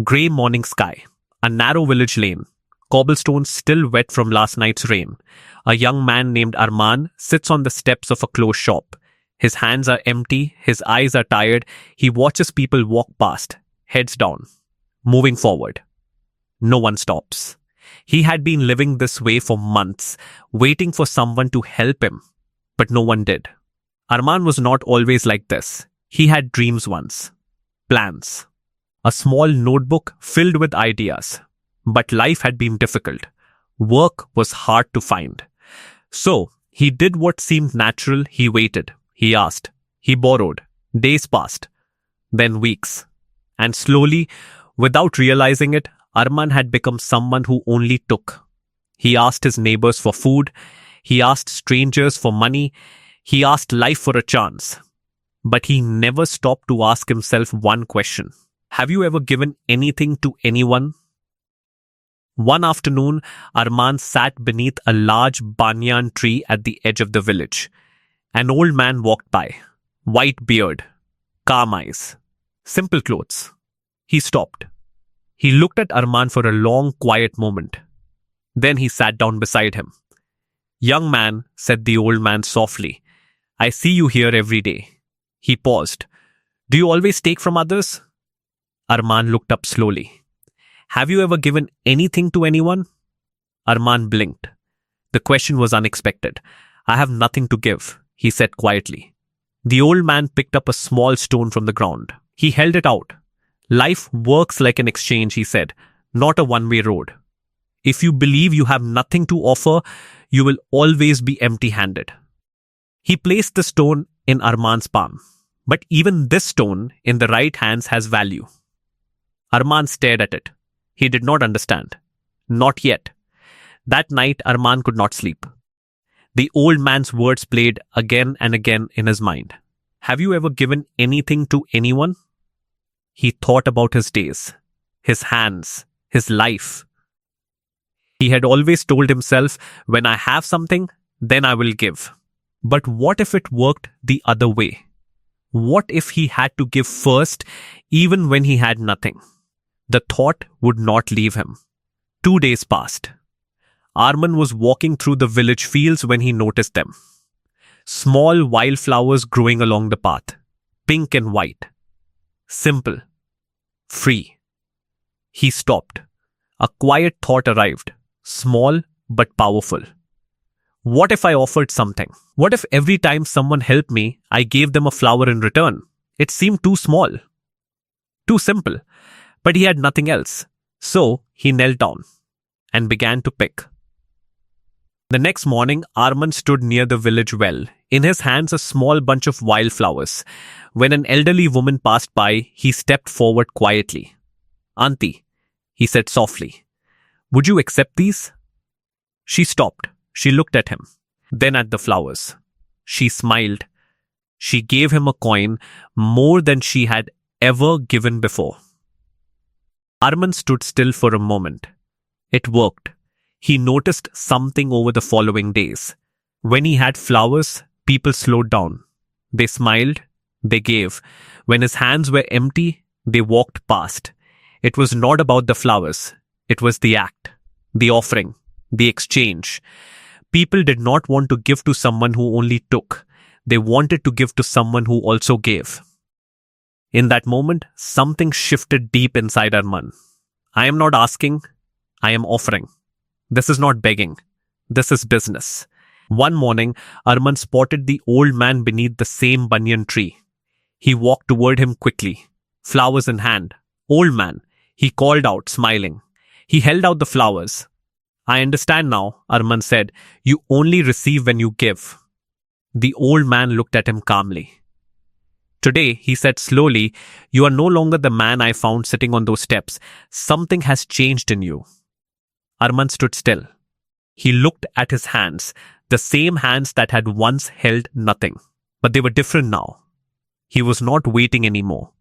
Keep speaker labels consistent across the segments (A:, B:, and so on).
A: Grey morning sky, a narrow village lane, cobblestones still wet from last night's rain. A young man named Arman sits on the steps of a closed shop. His hands are empty, his eyes are tired. He watches people walk past, heads down, moving forward. No one stops. He had been living this way for months, waiting for someone to help him, but no one did. Arman was not always like this. He had dreams once, plans, a small notebook filled with ideas. But life had been difficult. Work was hard to find. So, he did what seemed natural. He waited. He asked. He borrowed. Days passed. Then weeks. And slowly, without realizing it, Arman had become someone who only took. He asked his neighbors for food. He asked strangers for money. He asked life for a chance. But he never stopped to ask himself one question. Have you ever given anything to anyone? One afternoon, Arman sat beneath a large banyan tree at the edge of the village. An old man walked by. White beard, calm eyes, simple clothes. He stopped. He looked at Arman for a long, quiet moment. Then he sat down beside him. "Young man," said the old man softly, "I see you here every day." He paused. "Do you always take from others?" Arman looked up slowly. "Have you ever given anything to anyone?" Arman blinked. The question was unexpected. "I have nothing to give," he said quietly. The old man picked up a small stone from the ground. He held it out. "Life works like an exchange," he said, "not a one-way road. If you believe you have nothing to offer, you will always be empty-handed." He placed the stone in Arman's palm. But even this stone in the right hands has value. Arman stared at it. He did not understand. Not yet. That night, Arman could not sleep. The old man's words played again and again in his mind. "Have you ever given anything to anyone?" He thought about his days, his hands, his life. He had always told himself, "When I have something, then I will give." But what if it worked the other way? What if he had to give first, even when he had nothing? The thought would not leave him. 2 days passed. Arman was walking through the village fields when he noticed them. Small wildflowers growing along the path, pink and white. Simple. Free. He stopped. A quiet thought arrived, small but powerful. What if I offered something? What if every time someone helped me, I gave them a flower in return? It seemed too small. Too simple. But he had nothing else. So he knelt down and began to pick. The next morning, Arman stood near the village well, in his hands a small bunch of wildflowers. When an elderly woman passed by, he stepped forward quietly. "Auntie," he said softly, "would you accept these?" She stopped. She looked at him, then at the flowers. She smiled. She gave him a coin, more than she had ever given before. Arman stood still for a moment. It worked. He noticed something over the following days. When he had flowers, people slowed down. They smiled. They gave. When his hands were empty, they walked past. It was not about the flowers. It was the act, the offering, the exchange. People did not want to give to someone who only took. They wanted to give to someone who also gave. In that moment, something shifted deep inside Arman. "I am not asking, I am offering. This is not begging. This is business." One morning, Arman spotted the old man beneath the same banyan tree. He walked toward him quickly, flowers in hand. "Old man," he called out, smiling. He held out the flowers. "I understand now," Arman said. "You only receive when you give." The old man looked at him calmly. "Today," he said slowly, "you are no longer the man I found sitting on those steps. Something has changed in you." Arman stood still. He looked at his hands, the same hands that had once held nothing. But they were different now. He was not waiting anymore.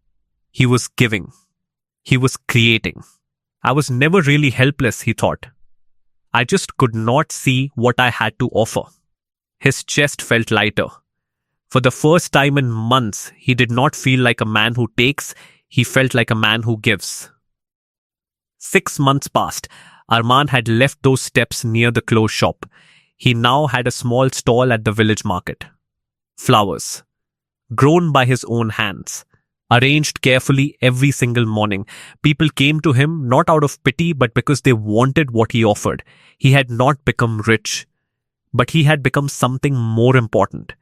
A: He was giving. He was creating. "I was never really helpless," he thought. "I just could not see what I had to offer." His chest felt lighter. For the first time in months, he did not feel like a man who takes, he felt like a man who gives. 6 months passed. Arman had left those steps near the closed shop. He now had a small stall at the village market. Flowers, grown by his own hands, arranged carefully every single morning. People came to him not out of pity but because they wanted what he offered. He had not become rich, but he had become something more important.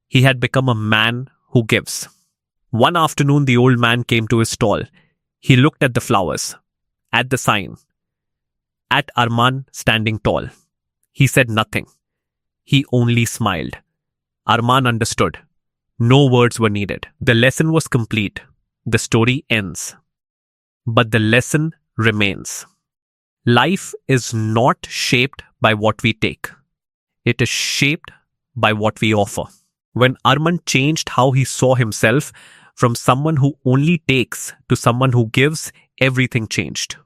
A: He had become a man who gives. One afternoon, the old man came to his stall. He looked at the flowers, at the sign, at Arman standing tall. He said nothing. He only smiled. Arman understood. No words were needed. The lesson was complete. The story ends. But the lesson remains. Life is not shaped by what we take. It is shaped by what we offer. When Arman changed how he saw himself, from someone who only takes to someone who gives, everything changed.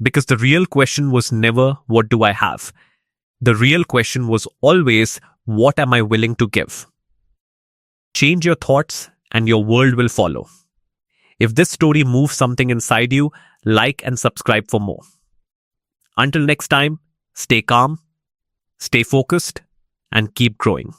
A: Because the real question was never, what do I have? The real question was always, what am I willing to give? Change your thoughts and your world will follow. If this story moves something inside you, like and subscribe for more. Until next time, stay calm, stay focused, and keep growing.